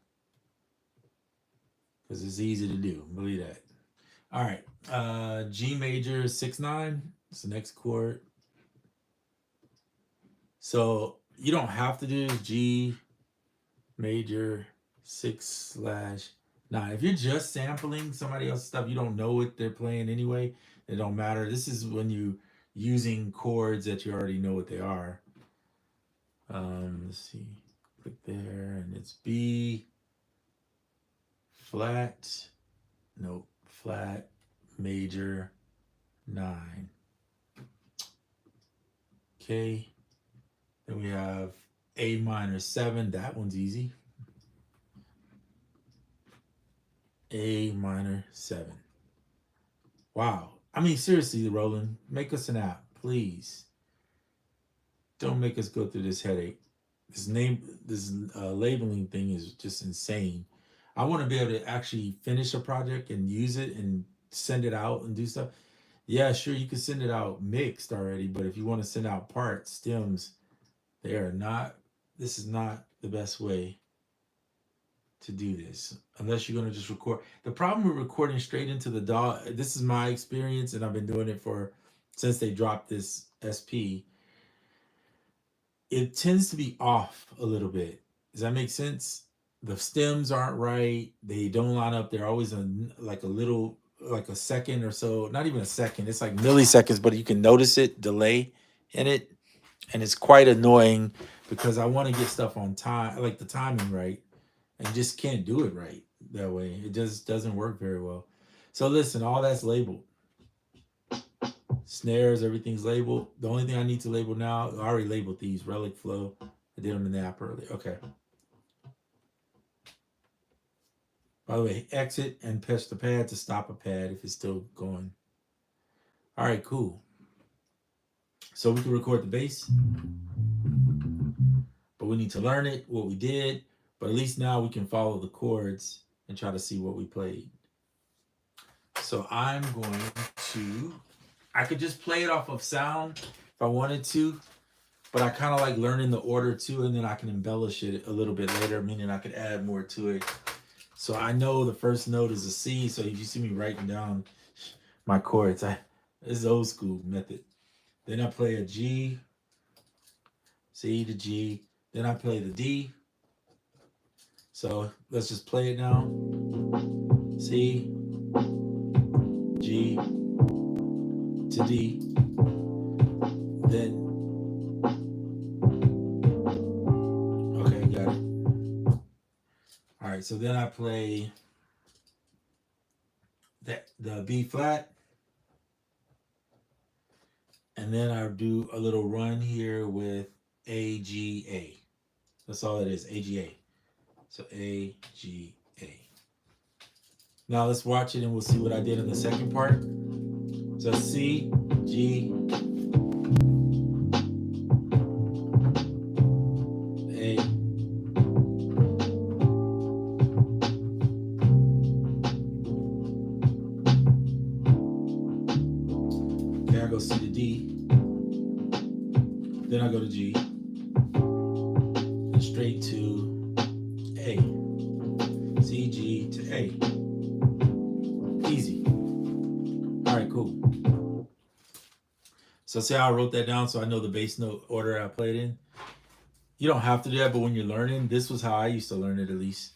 Because it's easy to do. Believe that. All right. G major 6-9. It's the next chord. So you don't have to do this. G major 6/9. If you're just sampling somebody else's stuff, you don't know what they're playing anyway. It don't matter. This is when you using chords that you already know what they are. Let's see. Click there, and it's B flat. Nope. Flat major 9. Okay. Then we have A minor 7. That one's easy. A minor 7. Wow. I mean, seriously, Roland, make us an app, please. Don't make us go through this headache. This labeling thing is just insane. I want to be able to actually finish a project and use it and send it out and do stuff. Yeah, sure, you can send it out mixed already, but if you want to send out parts, stems, they are not. This is not the best way to do this unless you're going to just record. The problem with recording straight into the DAW, this is my experience, and I've been doing it since they dropped this SP. It tends to be off a little bit. Does that make sense? The stems aren't right. They don't line up. They're always like a second or so. Not even a second. It's like milliseconds, but you can notice it delay in it, and it's quite annoying because I want to get stuff on time, like the timing right, and just can't do it right that way. It just doesn't work very well. So listen, all that's labeled. Snares, everything's labeled. The only thing I need to label now, I already labeled these. Relic flow. I did them in the app earlier. Okay. By the way, exit and push the pad to stop a pad if it's still going. All right, cool. So we can record the bass, but we need to learn it, what we did. But at least now we can follow the chords and try to see what we played. So I'm going to, I could just play it off of sound if I wanted to, but I kind of like learning the order too, and then I can embellish it a little bit later, meaning I could add more to it. So I know the first note is a C, so if you see me writing down my chords, this is old school method. Then I play a G, C to G, then I play the D. So let's just play it now. C, G, to D, then, okay, got it. All right, so then I play the B flat, and then I do a little run here with A, G, A. That's all it is, A, G, A. So A, G, A. Now let's watch it and we'll see what I did in the second part. So C, G, A. Okay, I go C to D. Then I go to G. And straight to A. C, G to A. Easy. All right, cool. So see how I wrote that down so I know the bass note order I played in? You don't have to do that, but when you're learning, this was how I used to learn it at least.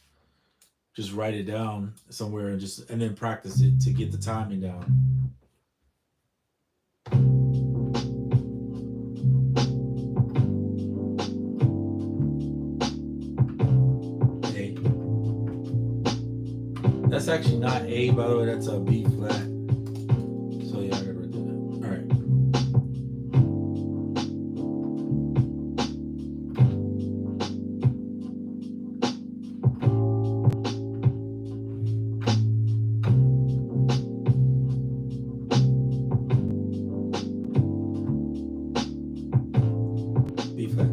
Just write it down somewhere and then practice it to get the timing down. A. That's actually not A, by the way, that's a B flat. So yeah, I gotta write that down. All right. B flat.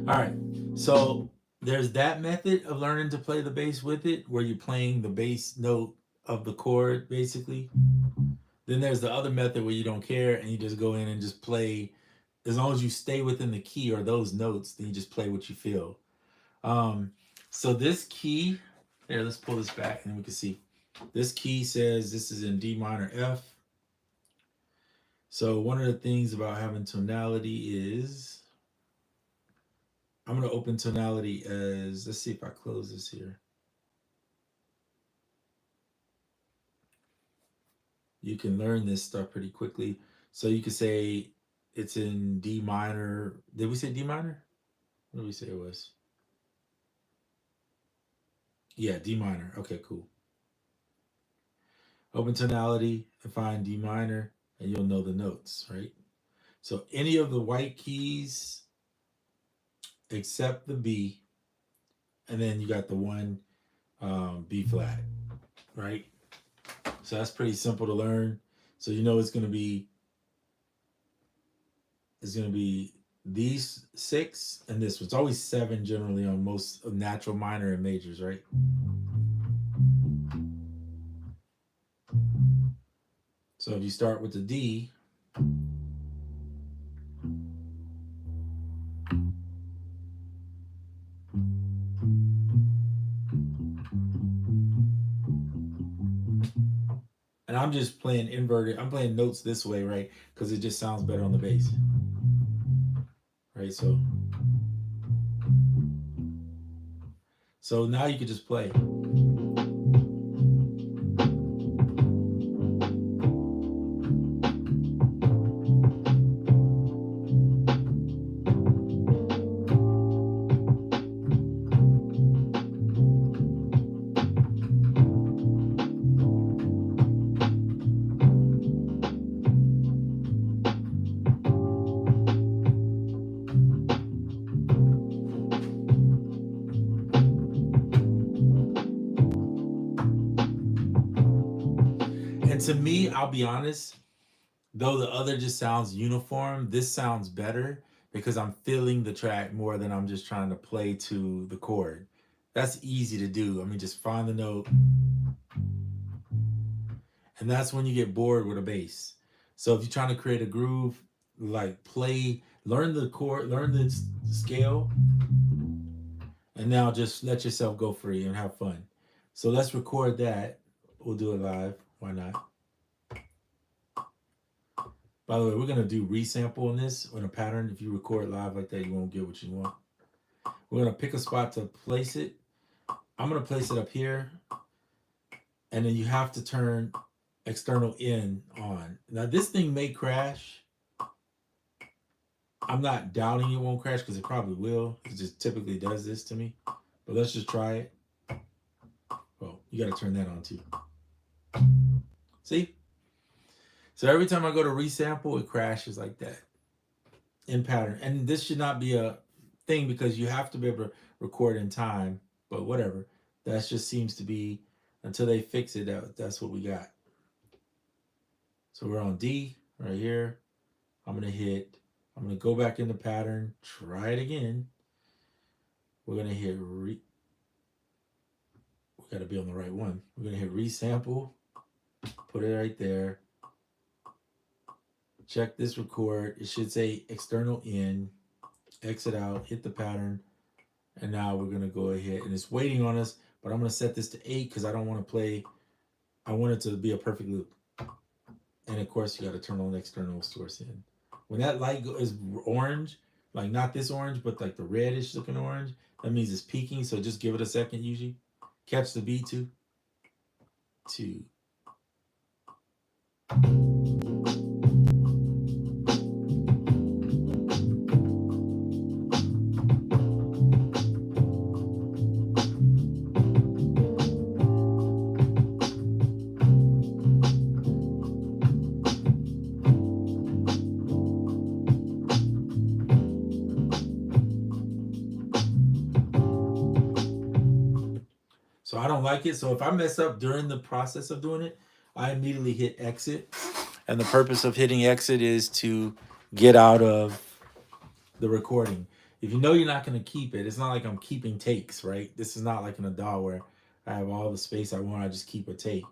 All right, so there's that method of learning to play the bass with it, where you're playing the bass note of the chord, basically. Then there's the other method where you don't care and you just go in and just play. As long as you stay within the key or those notes, then you just play what you feel. So this key, here, let's pull this back and we can see. This key says this is in D minor F. So one of the things about having tonality is, I'm going to open tonality as, let's see if I close this here. You can learn this stuff pretty quickly. So you could say it's in D minor. Did we say D minor? What did we say it was? Yeah, D minor. Okay, cool. Open tonality and find D minor, and you'll know the notes, right? So any of the white keys except the B, and then you got the one B flat, right? So that's pretty simple to learn. So you know it's gonna be these 6 and this one. It's always 7 generally on most natural minor and majors, right? So if you start with the D, and I'm just playing inverted, I'm playing notes this way, right? Because it just sounds better on the bass. Right, so now you can just play. And to me, I'll be honest, though the other just sounds uniform, this sounds better because I'm feeling the track more than I'm just trying to play to the chord. That's easy to do. I mean, just find the note. And that's when you get bored with a bass. So if you're trying to create a groove, like learn the chord, learn the scale, and now just let yourself go free and have fun. So let's record that. we'll do it live. Why not? By the way, we're gonna do resample on this on a pattern. If you record live like that, you won't get what you want. We're gonna pick a spot to place it. I'm gonna place it up here, and then you have to turn external in on. Now this thing may crash. I'm not doubting it won't crash because it probably will. It just typically does this to me. But let's just try it. Oh, you got to turn that on too. See? So every time I go to resample, it crashes like that in pattern. And this should not be a thing because you have to be able to record in time. But whatever. That just seems to be, until they fix it, that's what we got. So we're on D right here. I'm going to go back into pattern, try it again. We're going to hit we got to be on the right one. We're going to hit resample, put it right there. Check this record. It should say external in, exit out, hit the pattern. And now we're going to go ahead, and it's waiting on us, but I'm going to set this to 8 because I don't want to play. I want it to be a perfect loop. And of course, you got to turn on the external source in. When that light is orange, like not this orange, but like the reddish looking orange, that means it's peaking. So just give it a second usually. Catch the beat too. 2. So I don't like it. So if I mess up during the process of doing it, I immediately hit exit. And the purpose of hitting exit is to get out of the recording. If you know you're not going to keep it, it's not like I'm keeping takes, right? This is not like in a DAW where I have all the space I want. I just keep a take.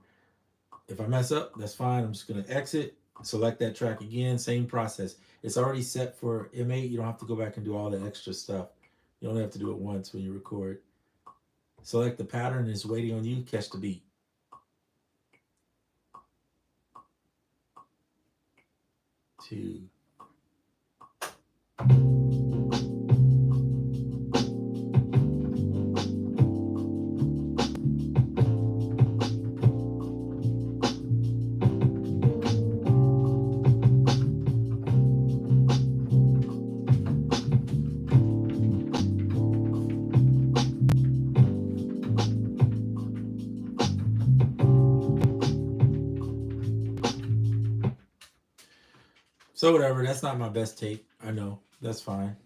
If I mess up, that's fine. I'm just going to exit, select that track again. Same process. It's already set for M8. You don't have to go back and do all the extra stuff. You only have to do it once when you record. Select the pattern, it's waiting on you, catch the beat. 2. So whatever, that's not my best take. I know, that's fine.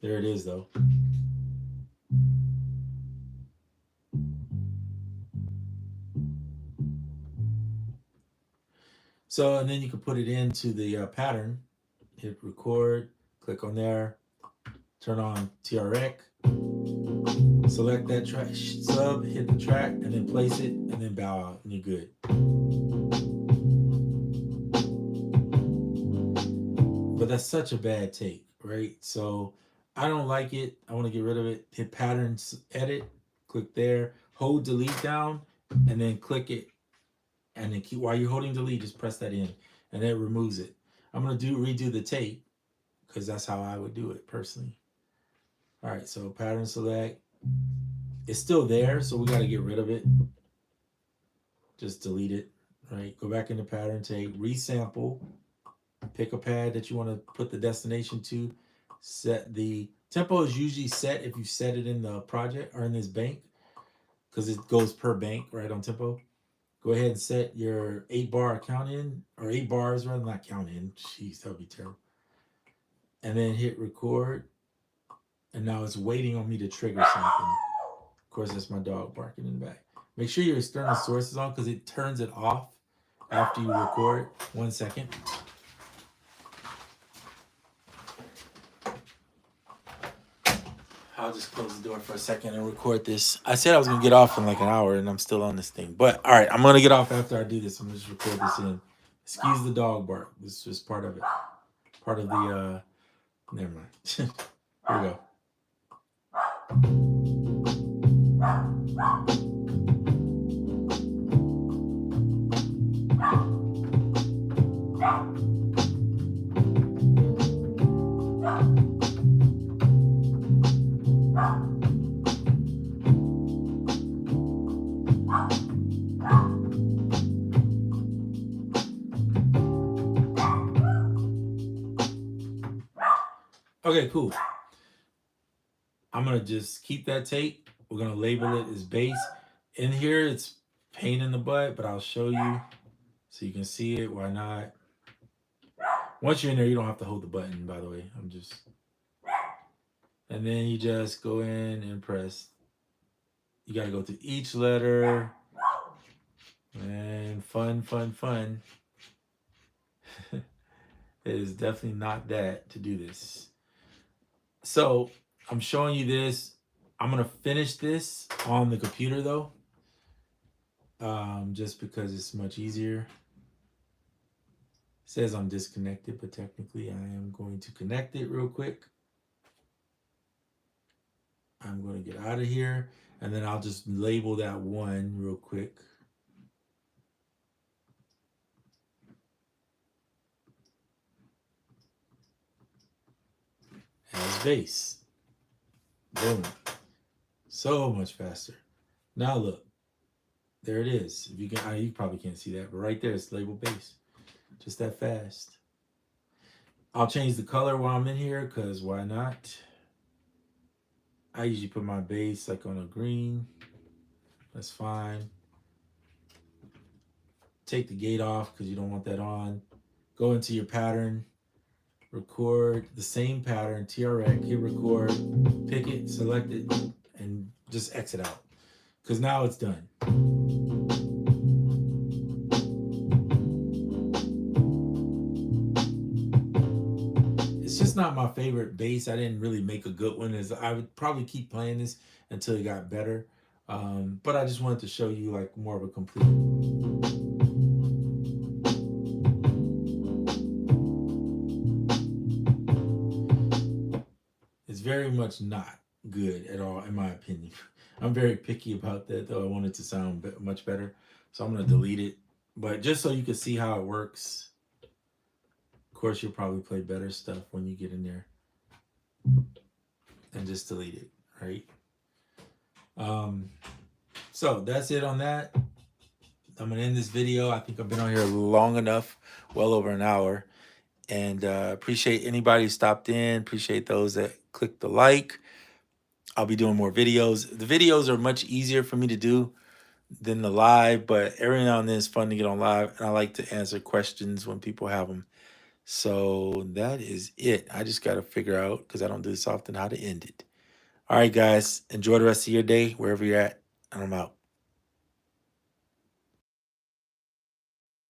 There it is though. So, and then you can put it into the pattern, hit record, click on there, turn on TRX, select that track, sub, hit the track, and then place it, and then bow out, and you're good. But that's such a bad take, right? So I don't like it. I want to get rid of it. Hit patterns, edit, click there, hold delete down, and then click it. And then keep, while you're holding delete, just press that in, and it removes it. I'm going to redo the tape because that's how I would do it personally. All right, so pattern select. It's still there, so we got to get rid of it. Just delete it, right? Go back into pattern tape, resample. Pick a pad that you want to put the destination to. Set the tempo is usually set if you set it in the project or in this bank because it goes per bank right on tempo. Go ahead and set your 8-bar count in, or 8 bars rather, not count in. Jeez, that would be terrible. And then hit record. And now it's waiting on me to trigger something. Of course, that's my dog barking in the back. Make sure your external source is on because it turns it off after you record. 1 second. I'll just close the door for a second and record this. I said I was going to get off in like an hour, and I'm still on this thing. But, all right, I'm going to get off after I do this. I'm going to just record this in. Excuse the dog bark. This is just part of it. Part of the, never mind. Here we go. Okay, cool. I'm gonna just keep that tape. We're gonna label it as base. In here, it's pain in the butt, but I'll show you so you can see it. Why not? Once you're in there, you don't have to hold the button, by the way. And then you just go in and press. You gotta go through each letter. And fun. It is definitely not that to do this. So I'm showing you this. I'm gonna finish this on the computer though, just because it's much easier. It says I'm disconnected, but technically I am going to connect it real quick. I'm going to get out of here, and then I'll just label that one real quick. As base. Boom. So much faster. Now look. There it is. If you can, you probably can't see that, but right there it's labeled base. Just that fast. I'll change the color while I'm in here, because why not? I usually put my base like on a green. That's fine. Take the gate off because you don't want that on. Go into your pattern. Record the same pattern, TRX, hit record, pick it, select it, and just exit out. Because now it's done. It's just not my favorite bass. I didn't really make a good one. I would probably keep playing this until it got better. But I just wanted to show you like more of a complete. It's very much not good at all, in my opinion. I'm very picky about that, though. I want it to sound much better. So I'm going to delete it. But just so you can see how it works. Of course, you'll probably play better stuff when you get in there. And just delete it, right? So that's it on that. I'm going to end this video. I think I've been on here long enough, well over an hour. And appreciate anybody who stopped in. Appreciate those that clicked the like. I'll be doing more videos. The videos are much easier for me to do than the live, but every now and then it's fun to get on live. And I like to answer questions when people have them. So that is it. I just got to figure out, because I don't do this often, how to end it. All right, guys. Enjoy the rest of your day, wherever you're at. And I'm out.